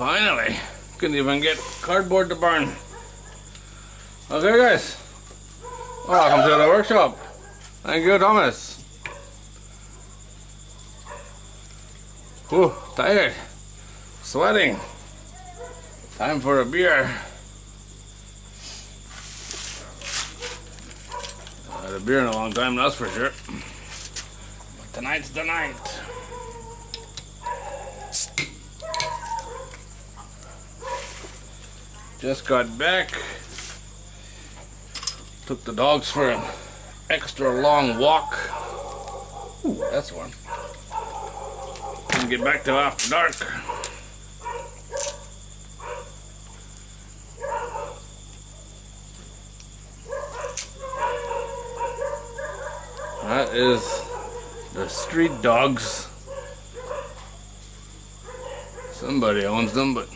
Finally, couldn't even get cardboard to burn. Okay guys, welcome to the workshop. Thank you, Thomas. Whew, tired, sweating. Time for a beer. Not had a beer in a long time, that's for sure. But tonight's the night. Just got back. Took the dogs for an extra long walk. Ooh, that's one. Didn't get back till after dark. That is the street dogs. Somebody owns them, but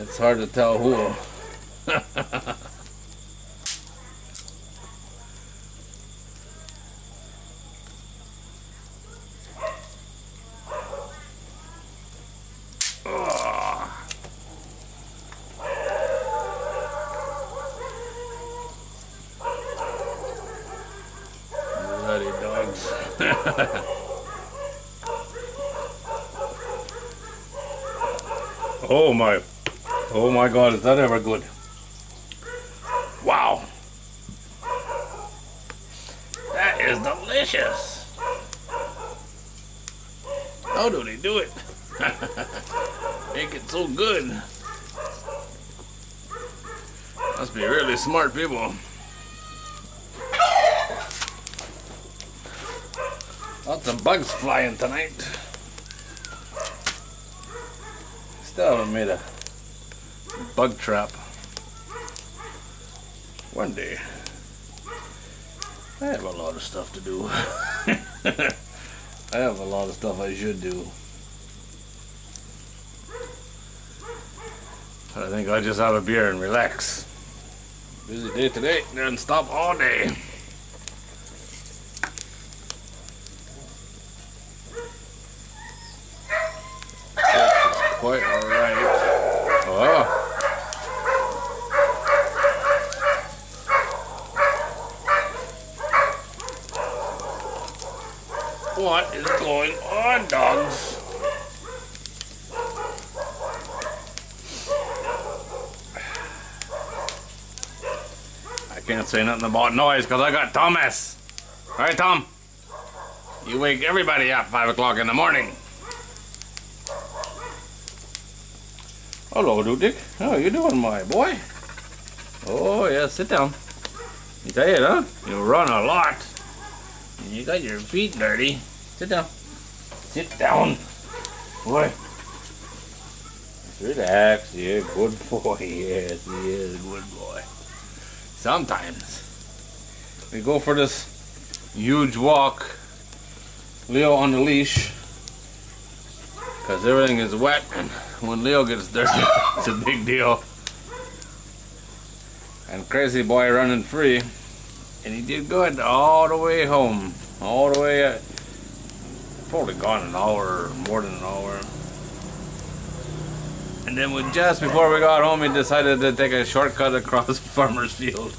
it's hard to tell who. Bloody dogs. Oh my God, is that ever good? Wow. That is delicious. How do they do it? Make it so good. Must be really smart people. Lots of bugs flying tonight. Still haven't made a bug trap. One day. I have a lot of stuff to do. I have a lot of stuff I should do. But I think I'll just have a beer and relax. Busy day today, didn't stop all day. Quite alright. Oh. What is going on, dogs? I can't say nothing about noise because I got Thomas. Right, Tom? You wake everybody up 5 o'clock in the morning. Hello, Dudik. How you doing, my boy? Oh, yeah, sit down. You tired, huh? You run a lot. And you got your feet dirty. Sit down. Sit down. Boy. Relax. Yeah, good boy. Yes, he is a good boy. Sometimes we go for this huge walk. Leo on the leash. Because everything is wet, and when Leo gets dirty, it's a big deal. And crazy boy running free, and he did good all the way home. All the way, probably gone an hour or more than an hour. And then just before we got home, he decided to take a shortcut across the farmer's field.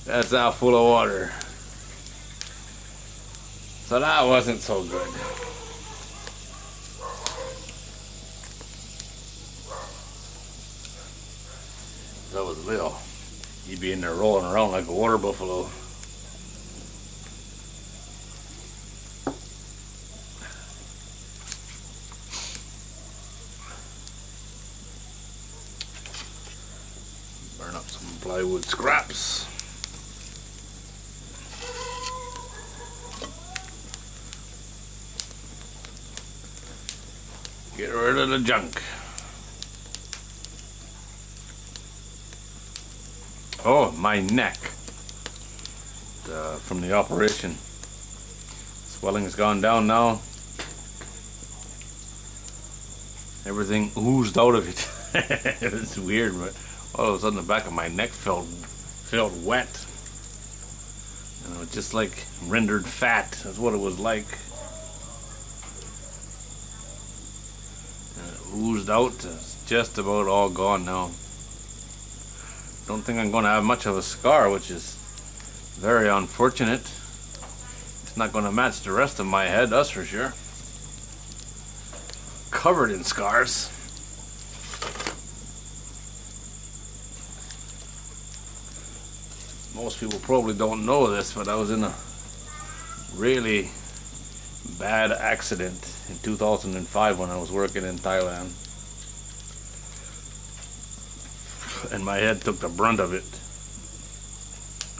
That's now full of water. So that wasn't so good. That was Leo. He'd be in there rolling around like a water buffalo. Burn up some plywood scraps. Get rid of the junk. Oh, my neck. From the operation. Swelling has gone down now. Everything oozed out of it. It was weird, but all of a sudden the back of my neck felt wet. And it was just like rendered fat. That's what it was like. oozed out. It's just about all gone now. Don't think I'm going to have much of a scar, which is very unfortunate. It's not going to match the rest of my head, that's for sure. Covered in scars. Most people probably don't know this, but I was in a really bad accident in 2005 when I was working in Thailand. And my head took the brunt of it.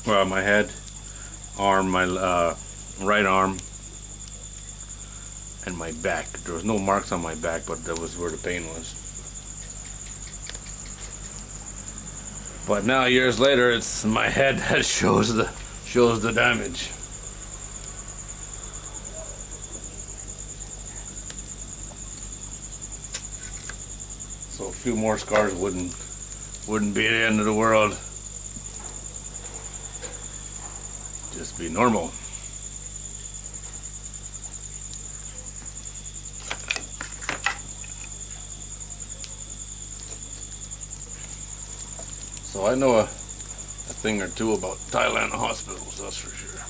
Well, my head, arm, my right arm, and my back. There was no marks on my back, but that was where the pain was. But now, years later, it's my head that shows the damage. So a few more scars wouldn't be the end of the world. Just be normal. So I know a thing or two about Thailand hospitals, that's for sure.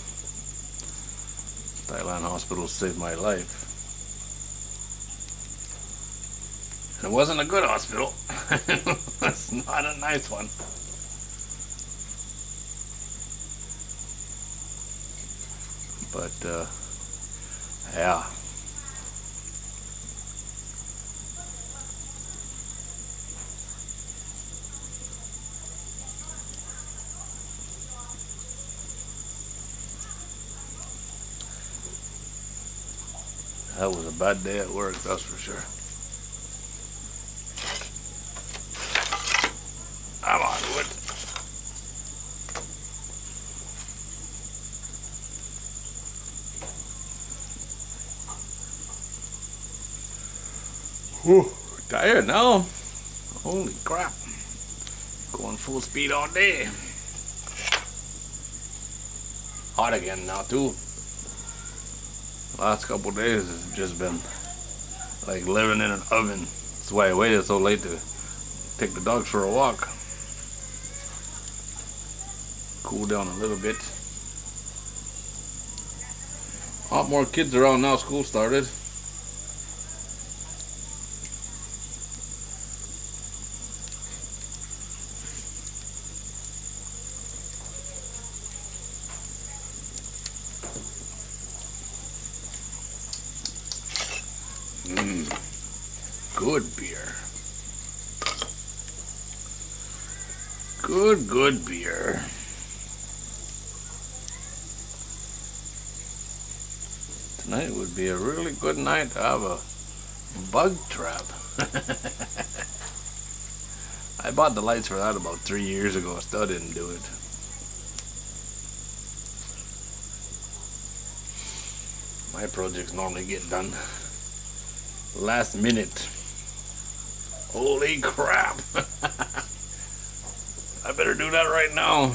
Thailand hospitals saved my life. And it wasn't a good hospital. It's not a nice one. But, yeah. That was a bad day at work, that's for sure. Come on, wood. Whew, tired now. Holy crap. Going full speed all day. Hot again now too. Last couple days has just been like living in an oven. That's why I waited so late to take the dogs for a walk. Cool down a little bit. A lot more kids around now. School started. Good beer. Good beer. Tonight would be a really good night to have a bug trap. I bought the lights for that about 3 years ago. I still didn't do it. My projects normally get done last minute. Holy crap. I better do that right now.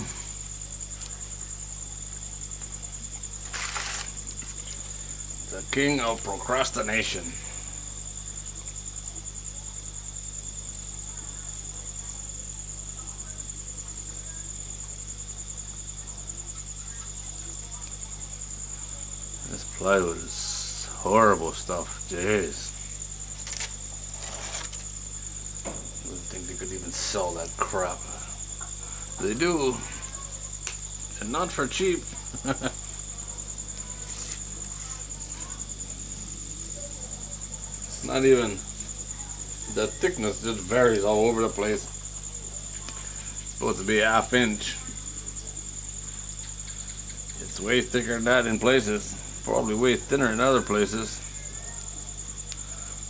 The king of procrastination. This plywood is horrible stuff. Jeez. I didn't think they could even sell that crap. They do. And not for cheap. It's not even, the thickness just varies all over the place. It's supposed to be a ½ inch. It's way thicker than that in places. Probably way thinner in other places.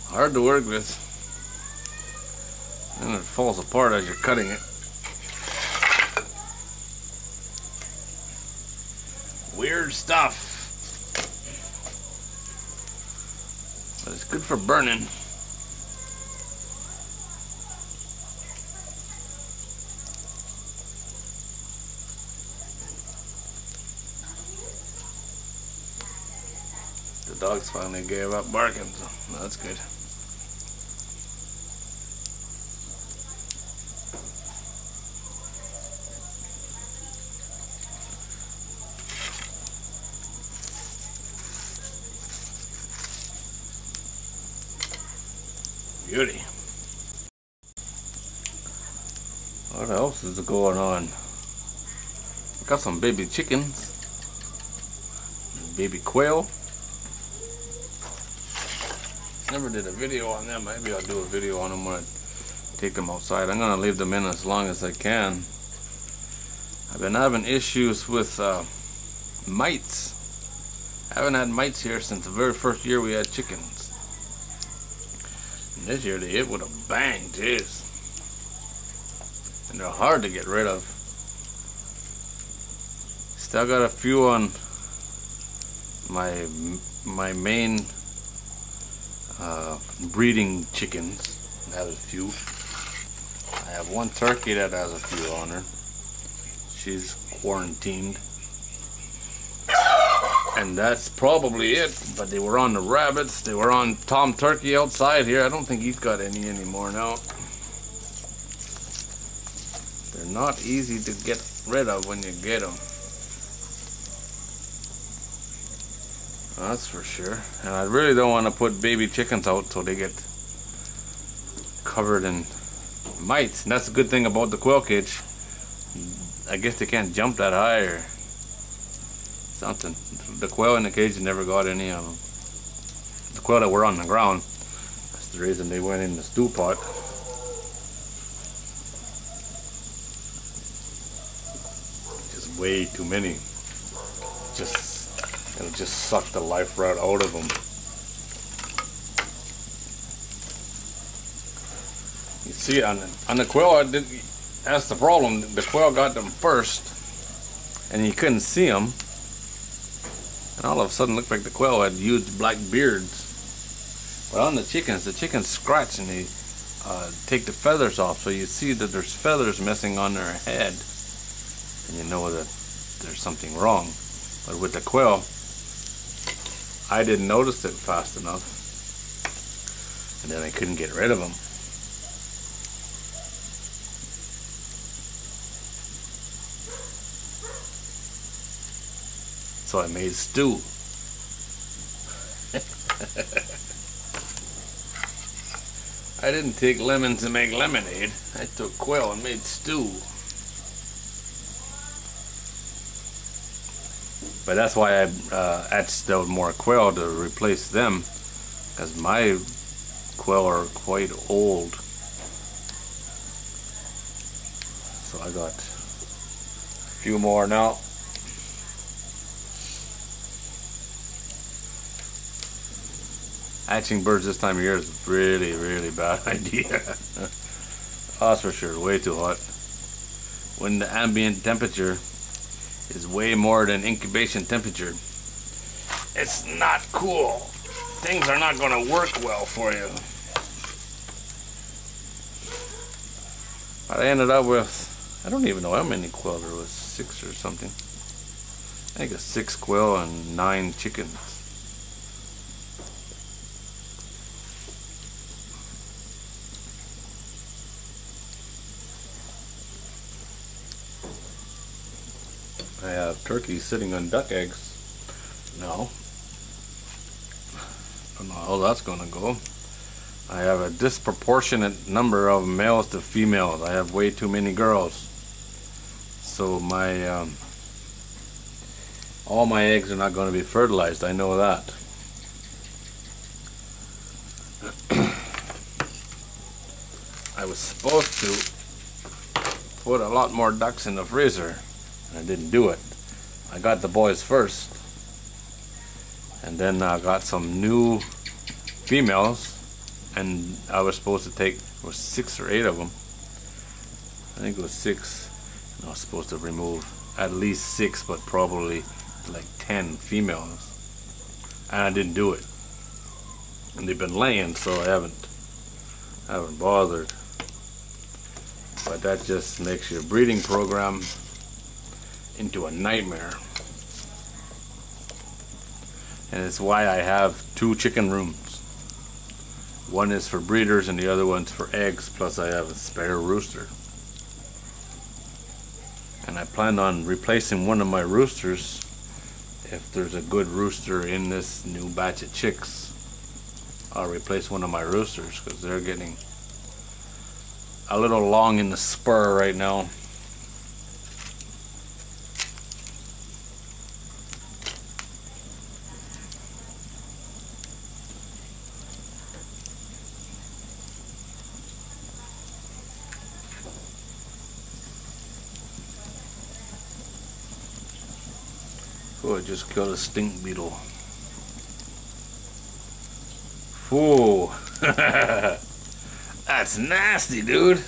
Hard to work with. And it falls apart as you're cutting it. Weird stuff. But it's good for burning. The dogs finally gave up barking, so that's good. beauty. What else is going on? Got some baby chickens, baby quail. Never did a video on them. Maybe I'll do a video on them when I take them outside. I'm gonna leave them in as long as I can. I've been having issues with mites. I haven't had mites here since the very first year we had chickens. And this year they hit with a bang, jeez. And they're hard to get rid of. Still got a few on my main breeding chickens. I have a few. I have one turkey that has a few on her. She's quarantined. And that's probably it. But they were on the rabbits. They were on Tom Turkey outside here. I don't think he's got any anymore now. They're not easy to get rid of when you get them. That's for sure. And I really don't want to put baby chickens out till they get covered in mites. And that's the good thing about the quail cage. I guess they can't jump that high or something. The quail in the cage never got any of them. The quail that were on the ground, that's the reason they went in the stew pot. Just way too many. It'll just suck the life right out of them. You see, on the quail, that's the problem. The quail got them first, and you couldn't see them. And all of a sudden, it looked like the quail had huge black beards. But on the chickens scratch and they take the feathers off, so you see that there's feathers messing on their head, and you know that there's something wrong. But with the quail, I didn't notice it fast enough, and then I couldn't get rid of them. So I made stew. I didn't take lemons and make lemonade. I took quail and made stew. But that's why I hatched out more quail to replace them, because my quail are quite old. So I got a few more now. Hatching birds this time of year is a really, really bad idea. That's for sure, way too hot. When the ambient temperature is way more than incubation temperature, it's not cool. Things are not going to work well for you. But I ended up with, I don't even know how many quail there was, 6 or something. I think it's 6 quail and 9 chickens. I have turkeys sitting on duck eggs now. Don't know how that's gonna go. I have a disproportionate number of males to females. I have way too many girls. So my all my eggs are not going to be fertilized. I know that. I was supposed to put a lot more ducks in the freezer. I didn't do it. I got the boys first, and then I got some new females, and I was supposed to take, there was 6 or 8 of them. I think it was 6, and I was supposed to remove at least 6, but probably like 10 females, and I didn't do it. And they've been laying, so I haven't bothered. But that just makes your breeding program into a nightmare. And it's why I have 2 chicken rooms. One is for breeders and the other one's for eggs, plus I have a spare rooster. And I plan on replacing one of my roosters if there's a good rooster in this new batch of chicks. I'll replace one of my roosters because they're getting a little long in the spur right now. Oh, I just killed a stink beetle. Ooh. That's nasty, dude.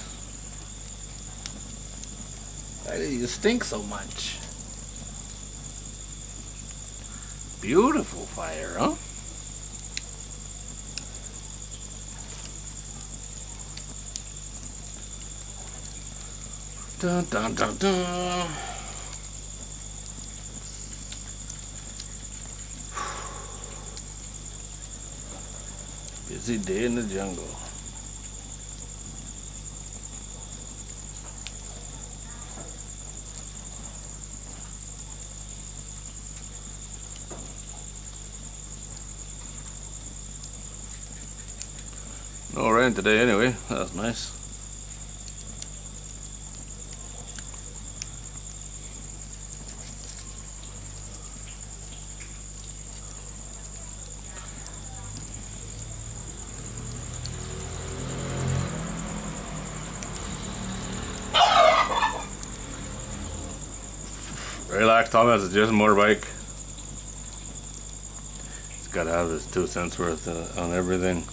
Why do you stink so much? Beautiful fire, huh? Dun dun dun dun. Busy day in the jungle. No rain today anyway, that's nice. Relax, Thomas, it's just a motorbike. He's got to have his 2 cents worth on everything.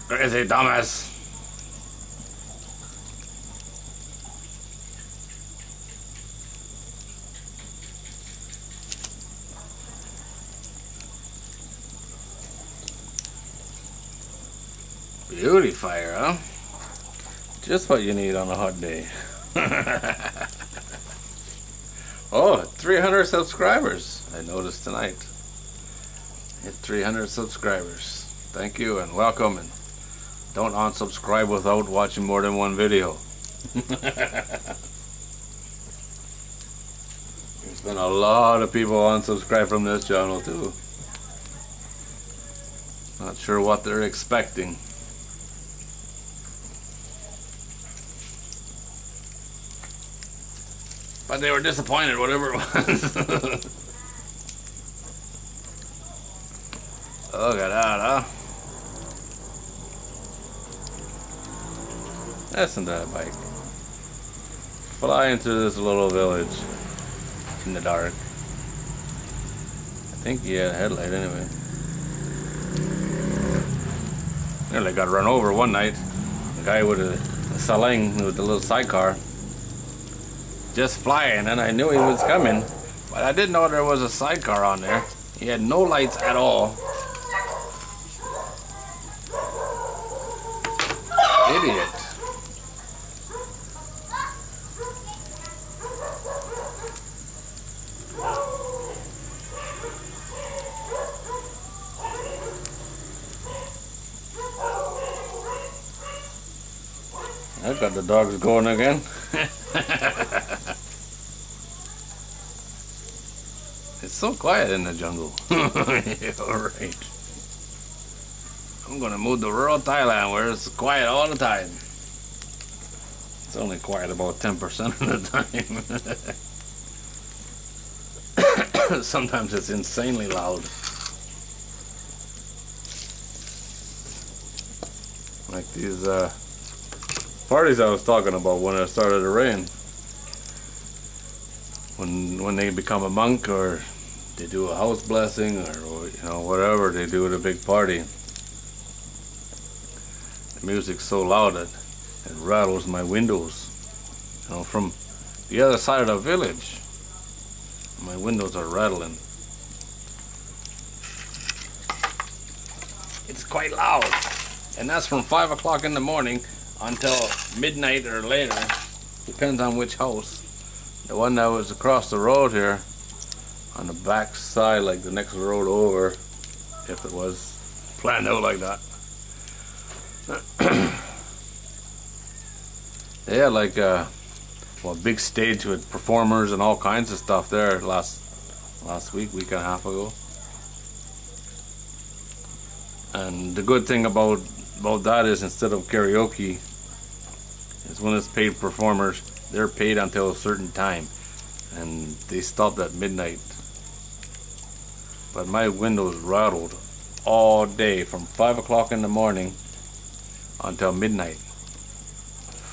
Where is he, Thomas? Beauty fire, huh? Just what you need on a hot day. Oh, 300 subscribers. I noticed tonight. Hit 300 subscribers. Thank you and welcome, and don't unsubscribe without watching more than one video. There's been a lot of people unsubscribed from this channel too. Not sure what they're expecting. But they were disappointed, whatever it was. Look at that, huh? Listen to that bike. Flying through this little village in the dark. I think he had a headlight anyway. Nearly got run over one night. The guy with a Salang with the little sidecar. Just flying, and I knew he was coming, but I didn't know there was a sidecar on there. He had no lights at all. Idiot. I got the dogs going again. It's so quiet in the jungle. Yeah, alright. I'm gonna move to rural Thailand where it's quiet all the time. It's only quiet about 10% of the time. Sometimes it's insanely loud. Like these parties I was talking about when it started to rain. When they become a monk, or they do a house blessing, or you know, whatever they do at a big party. The music's so loud that it rattles my windows. You know, from the other side of the village, my windows are rattling. It's quite loud, and that's from 5 o'clock in the morning until midnight or later. Depends on which house. The one that was across the road here, on the back side, like the next road over, if it was planned out like that. They had like a big stage with performers and all kinds of stuff there last week and a half ago. And the good thing about that is, instead of karaoke, is when it's paid performers, they're paid until a certain time, and they stopped at midnight. But my windows rattled all day from 5 o'clock in the morning until midnight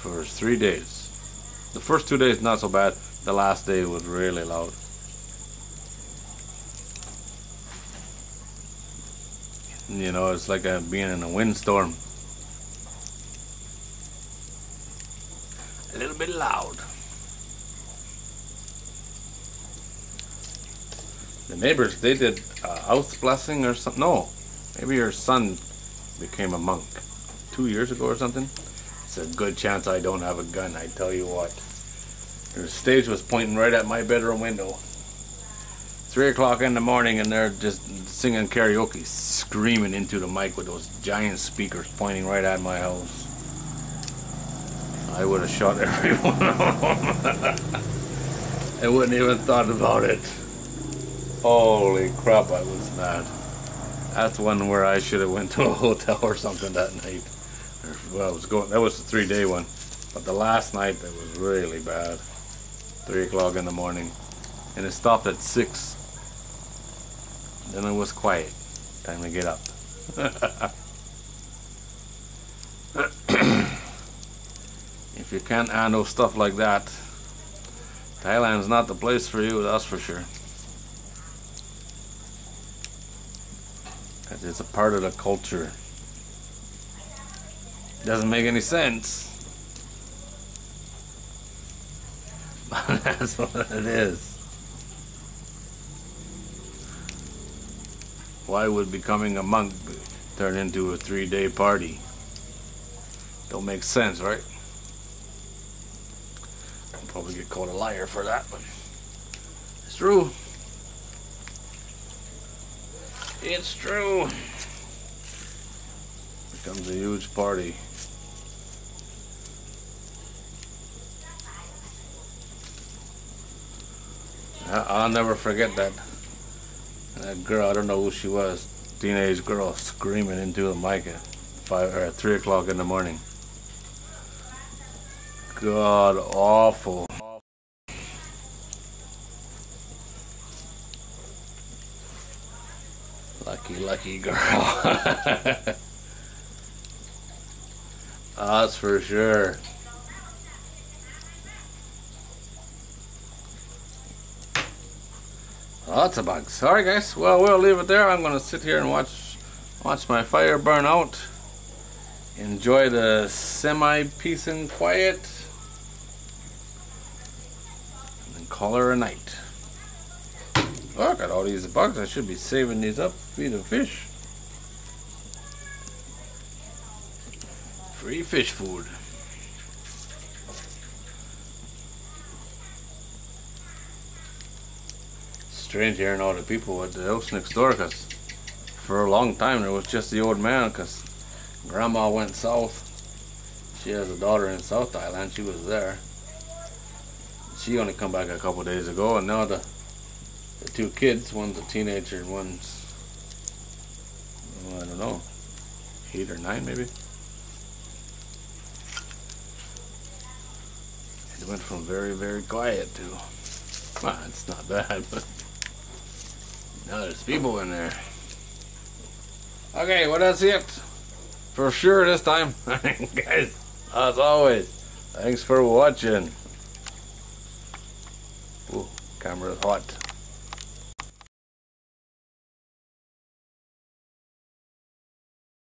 for 3 days. The first 2 days not so bad. The last day was really loud. You know, it's like being in a windstorm. A little bit loud. The neighbors, they did a house blessing or something. No, maybe your son became a monk 2 years ago or something. It's a good chance I don't have a gun, I tell you what. The stage was pointing right at my bedroom window. 3 o'clock in the morning, and they're just singing karaoke, screaming into the mic with those giant speakers pointing right at my house. I would have shot everyone. I wouldn't even thought about it. Holy crap, I was mad. That's one where I should have went to a hotel or something that night. Well, that was the 3-day one. But the last night, it was really bad. 3 o'clock in the morning. And it stopped at 6. Then it was quiet. Time to get up. If you can't handle stuff like that, Thailand's not the place for you, that's for sure. Because it's a part of the culture. Doesn't make any sense. But that's what it is. Why would becoming a monk turn into a 3-day party? Don't make sense, right? I'll probably get called a liar for that, but it's true. It's true. Becomes a huge party. I'll never forget that. That girl, I don't know who she was, teenage girl screaming into the mic at 3 o'clock in the morning. God awful. Lucky girl. That's for sure. Lots of bugs. Alright guys, well, we'll leave it there. I'm going to sit here and watch my fire burn out. Enjoy the semi-peace and quiet. And then call her a night. Oh, I got all these bugs. I should be saving these up to feed the fish. Free fish food. Strange hearing all the people at the house next door, because for a long time there was just the old man, because Grandma went south. She has a daughter in South Thailand. She was there. She only come back a couple days ago, and now the 2 kids, one's a teenager and one's, oh, I don't know, 8 or 9 maybe. It went from very, very quiet to, well, it's not bad, but now there's people in there. Okay, well, that's it for sure this time. Guys, as always, thanks for watching. Ooh, camera's hot.